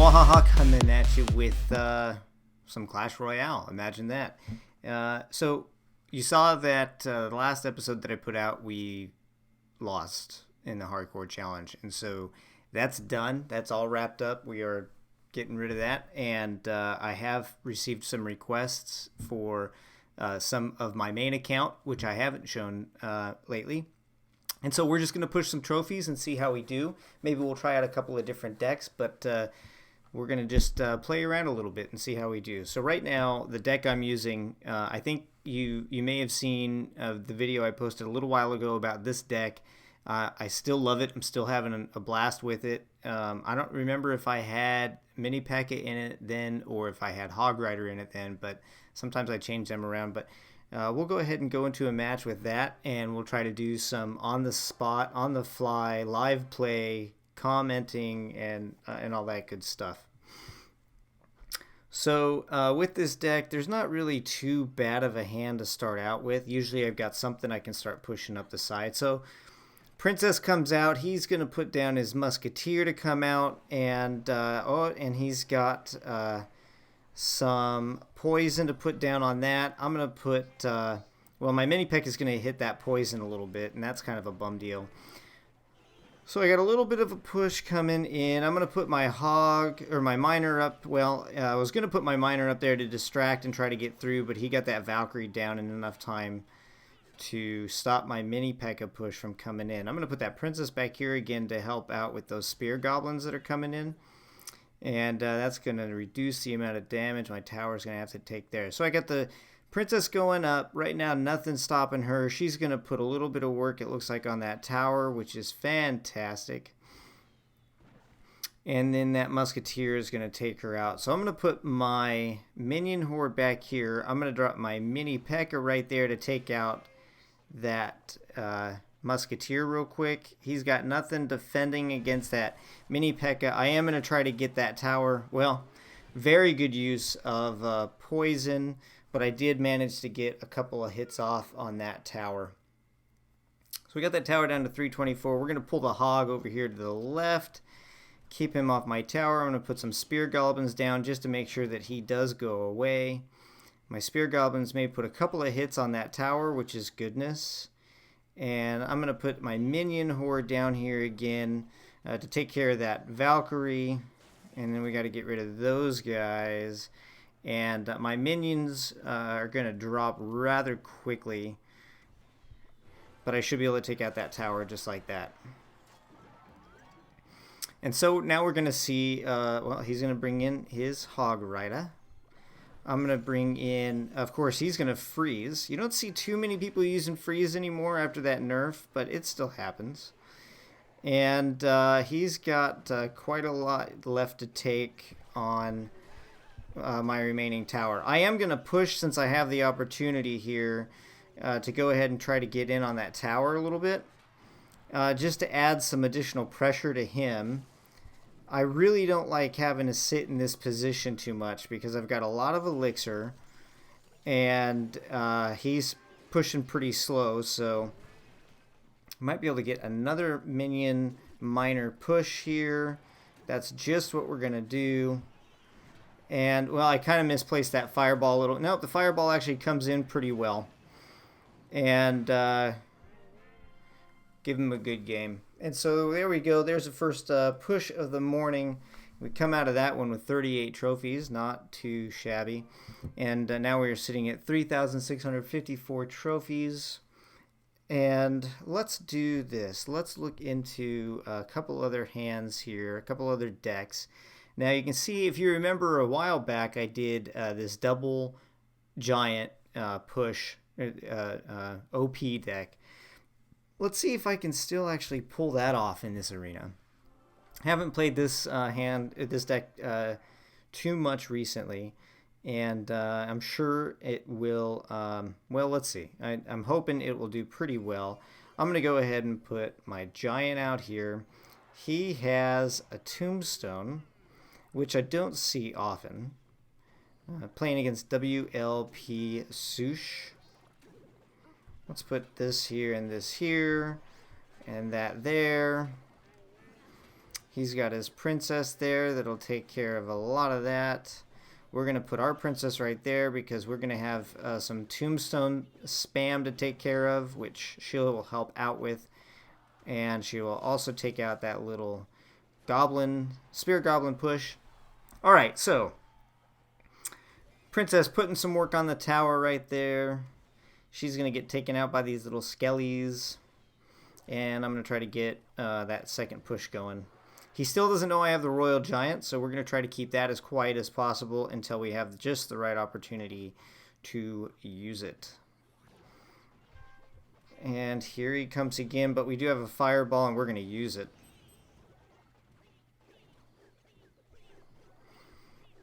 MuaHaHa coming at you with some Clash Royale. Imagine that. So you saw that the last episode that I put out, we lost in the hardcore challenge, and so that's done. That's all wrapped up. We are getting rid of that, and I have received some requests for some of my main account, which I haven't shown lately. And so we're just going to push some trophies and see how we do. Maybe we'll try out a couple of different decks, but we're going to just play around a little bit and see how we do. So right now, the deck I'm using, I think you may have seen the video I posted a little while ago about this deck. I still love it. I'm still having a blast with it. I don't remember if I had Mini P.E.K.K.A in it then or if I had Hog Rider in it then, but sometimes I change them around. But we'll go ahead and go into a match with that, and we'll try to do some on the spot, on the fly, live play, commenting, and all that good stuff. So with this deck, there's not really too bad of a hand to start out with. Usually I've got something I can start pushing up the side. So Princess comes out. He's going to put down his Musketeer to come out, and and he's got some poison to put down on that. I'm going to put, well, my Mini P.E.K.K.A is going to hit that poison a little bit, and that's kind of a bum deal. So I got a little bit of a push coming in. I'm going to put my Hog, or my Miner up. Well, I was going to put my Miner up there to distract and try to get through, but he got that Valkyrie down in enough time to stop my Mini P.E.K.K.A push from coming in. I'm going to put that Princess back here again to help out with those Spear Goblins that are coming in. And that's going to reduce the amount of damage my tower's going to have to take there. So I got the Princess going up. Right now, nothing's stopping her. She's going to put a little bit of work, it looks like, on that tower, which is fantastic. And then that Musketeer is going to take her out. So I'm going to put my Minion Horde back here. I'm going to drop my Mini P.E.K.K.A right there to take out that Musketeer real quick. He's got nothing defending against that Mini P.E.K.K.A. I am going to try to get that tower. Well, very good use of poison, but I did manage to get a couple of hits off on that tower. So we got that tower down to 324. We're going to pull the Hog over here to the left, keep him off my tower. I'm going to put some Spear Goblins down just to make sure that he does go away. My Spear Goblins may put a couple of hits on that tower, which is goodness. And I'm going to put my Minion Horde down here again to take care of that Valkyrie. And then we got to get rid of those guys. And my minions are going to drop rather quickly. But I should be able to take out that tower just like that. And so now we're going to see, well, he's going to bring in his Hog Rider. I'm going to bring in, of course, he's going to freeze. You don't see too many people using freeze anymore after that nerf, but it still happens. And he's got quite a lot left to take on my remaining tower. I am going to push, since I have the opportunity here, to go ahead and try to get in on that tower a little bit, just to add some additional pressure to him. I really don't like having to sit in this position too much because I've got a lot of elixir and he's pushing pretty slow, so I might be able to get another minion miner push here. That's just what we're going to do. And, well, I kind of misplaced that fireball a little. Nope, the fireball actually comes in pretty well. And give him a good game. And so there we go. There's the first push of the morning. We come out of that one with 38 trophies, not too shabby. And now we are sitting at 3,654 trophies. And let's do this. Let's look into a couple other hands here, a couple other decks. Now you can see, if you remember a while back, I did this double giant push OP deck. Let's see if I can still actually pull that off in this arena. Haven't played this this deck too much recently, and I'm sure it will. Well, let's see. I'm hoping it will do pretty well. I'm going to go ahead and put my giant out here. He has a tombstone, which I don't see often. Playing against WLP Sush. Let's put this here and this here and that there. He's got his princess there that'll take care of a lot of that. We're going to put our princess right there because we're going to have some tombstone spam to take care of, which she'll help out with. And she will also take out that little spirit goblin push. All right, so princess putting some work on the tower right there. She's going to get taken out by these little skellies. And I'm going to try to get that second push going. He still doesn't know I have the Royal Giant, so we're going to try to keep that as quiet as possible until we have just the right opportunity to use it. And here he comes again, but we do have a fireball and we're going to use it.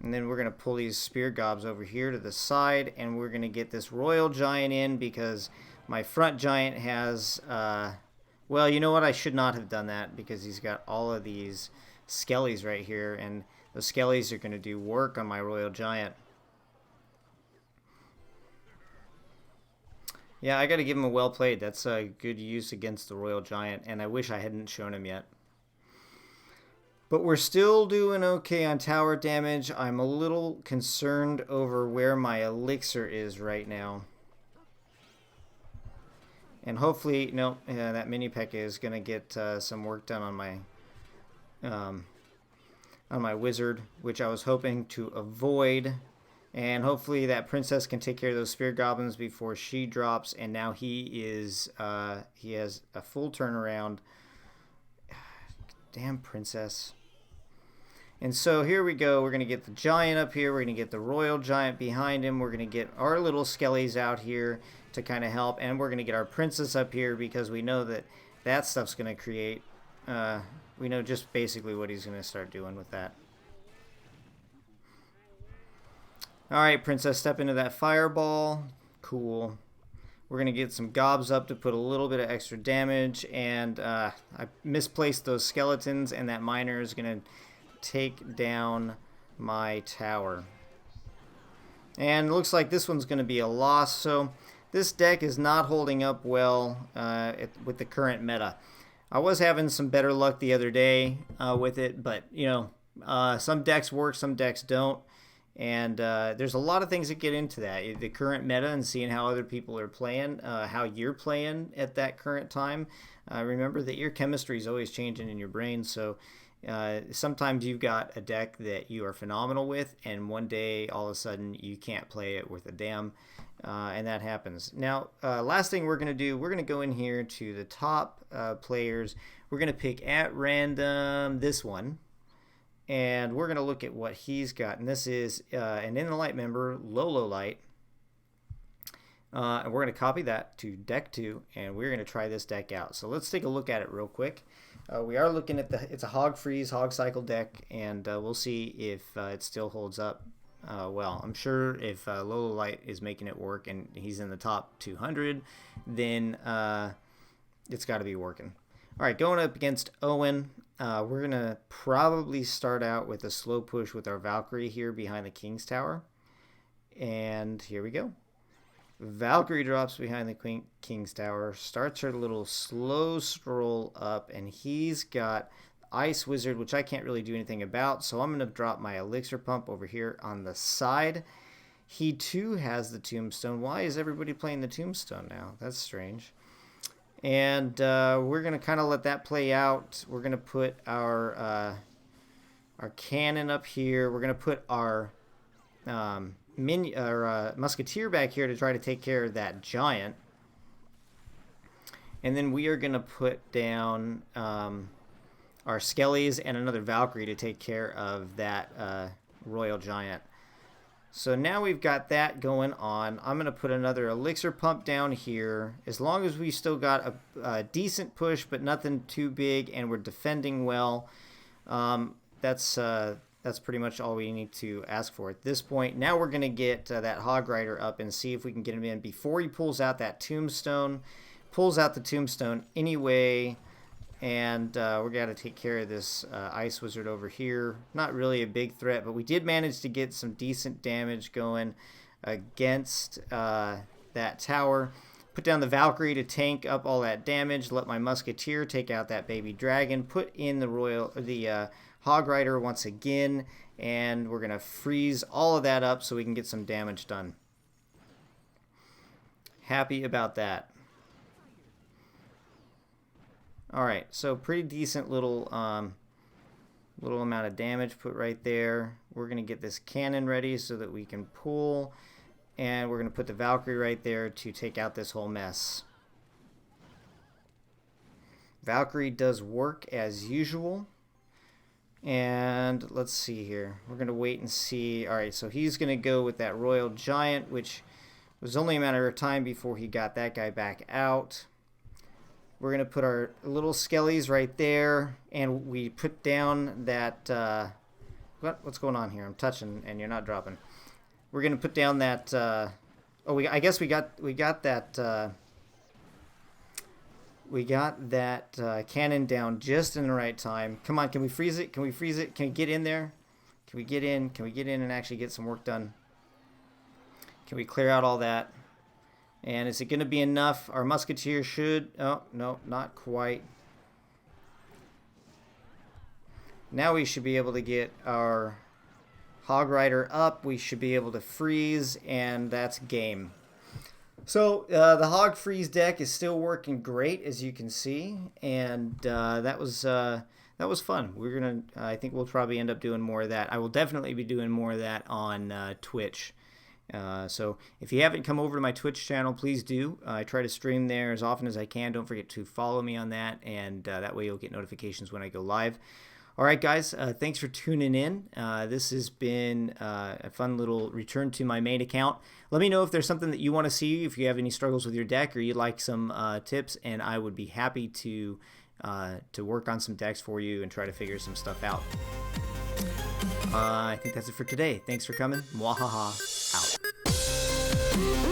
And then we're going to pull these spear gobs over here to the side, and we're going to get this Royal Giant in because my front giant has... well, you know what? I should not have done that because he's got all of these skellies right here, and those skellies are going to do work on my Royal Giant. Yeah, I got to give him a well played. That's a good use against the Royal Giant, and I wish I hadn't shown him yet. But we're still doing okay on tower damage. I'm a little concerned over where my elixir is right now. And hopefully, no, that mini P.E.K.K.A is going to get some work done on my wizard, which I was hoping to avoid. And hopefully that princess can take care of those spear goblins before she drops. And now he has a full turnaround. Damn princess. And so here we go. We're going to get the giant up here. We're going to get the Royal Giant behind him. We're going to get our little skellies out here to kind of help. And we're going to get our princess up here because we know that stuff's going to create... we know just basically what he's going to start doing with that. Alright, princess, step into that fireball. Cool. We're going to get some gobs up to put a little bit of extra damage. And I misplaced those skeletons, and that miner is going to take down my tower. And it looks like this one's going to be a loss. So this deck is not holding up well with the current meta. I was having some better luck the other day with it, but you know, some decks work, some decks don't. And there's a lot of things that get into that. The current meta and seeing how other people are playing, how you're playing at that current time. Remember that your chemistry is always changing in your brain, so sometimes you've got a deck that you are phenomenal with, and one day all of a sudden you can't play it worth a damn, and that happens. Now, last thing we're going to do, we're going to go in here to the top players. We're going to pick at random this one. And we're going to look at what he's got. And this is an In the Light member, Lolo Light. And we're going to copy that to deck 2. And we're going to try this deck out. So let's take a look at it real quick. We are looking at it's a Hog Freeze, Hog Cycle deck. And we'll see if it still holds up well. I'm sure if Lolo Light is making it work and he's in the top 200, then it's got to be working. All right, going up against Owen. We're going to probably start out with a slow push with our Valkyrie here behind the King's Tower. And here we go. Valkyrie drops behind the King's Tower, starts her little slow stroll up, and he's got Ice Wizard, which I can't really do anything about, so I'm going to drop my Elixir Pump over here on the side. He too has the Tombstone. Why is everybody playing the Tombstone now? That's strange. And we're going to kind of let that play out. We're going to put our cannon up here. We're going to put our musketeer back here to try to take care of that giant. And then we are going to put down our skellies and another Valkyrie to take care of that Royal Giant. So now we've got that going on. I'm going to put another Elixir Pump down here. As long as we still got a decent push, but nothing too big, and we're defending well, that's pretty much all we need to ask for at this point. Now we're going to get that Hog Rider up and see if we can get him in before he pulls out that Tombstone. Pulls out the Tombstone anyway. And we're going to take care of this Ice Wizard over here. Not really a big threat, but we did manage to get some decent damage going against that tower. Put down the Valkyrie to tank up all that damage. Let my Musketeer take out that baby dragon. Put in the Hog Rider once again. And we're going to freeze all of that up so we can get some damage done. Happy about that. Alright, so pretty decent little amount of damage put right there. We're going to get this cannon ready so that we can pull. And we're going to put the Valkyrie right there to take out this whole mess. Valkyrie does work as usual. And let's see here. We're going to wait and see. Alright, so he's going to go with that Royal Giant, which was only a matter of time before he got that guy back out. We're going to put our little skellies right there. And we put down that... what's going on here? I'm touching and you're not dropping. We're going to put down that... I guess we got that... We got that cannon down just in the right time. Come on, can we freeze it? Can we freeze it? Can we get in there? Can we get in? Can we get in and actually get some work done? Can we clear out all that? And is it going to be enough? Our Musketeer should... Oh, no, not quite. Now we should be able to get our Hog Rider up. We should be able to freeze, and that's game. So the Hog Freeze deck is still working great, as you can see, and that was fun. I think we'll probably end up doing more of that. I will definitely be doing more of that on Twitch. So if you haven't come over to my Twitch channel, please do. I try to stream there as often as I can. Don't forget to follow me on that, and that way you'll get notifications when I go live. All right, guys, thanks for tuning in. This has been a fun little return to my main account. Let me know if there's something that you want to see, if you have any struggles with your deck or you'd like some tips, and I would be happy to work on some decks for you and try to figure some stuff out. I think that's it for today. Thanks for coming. MuaHaHa out.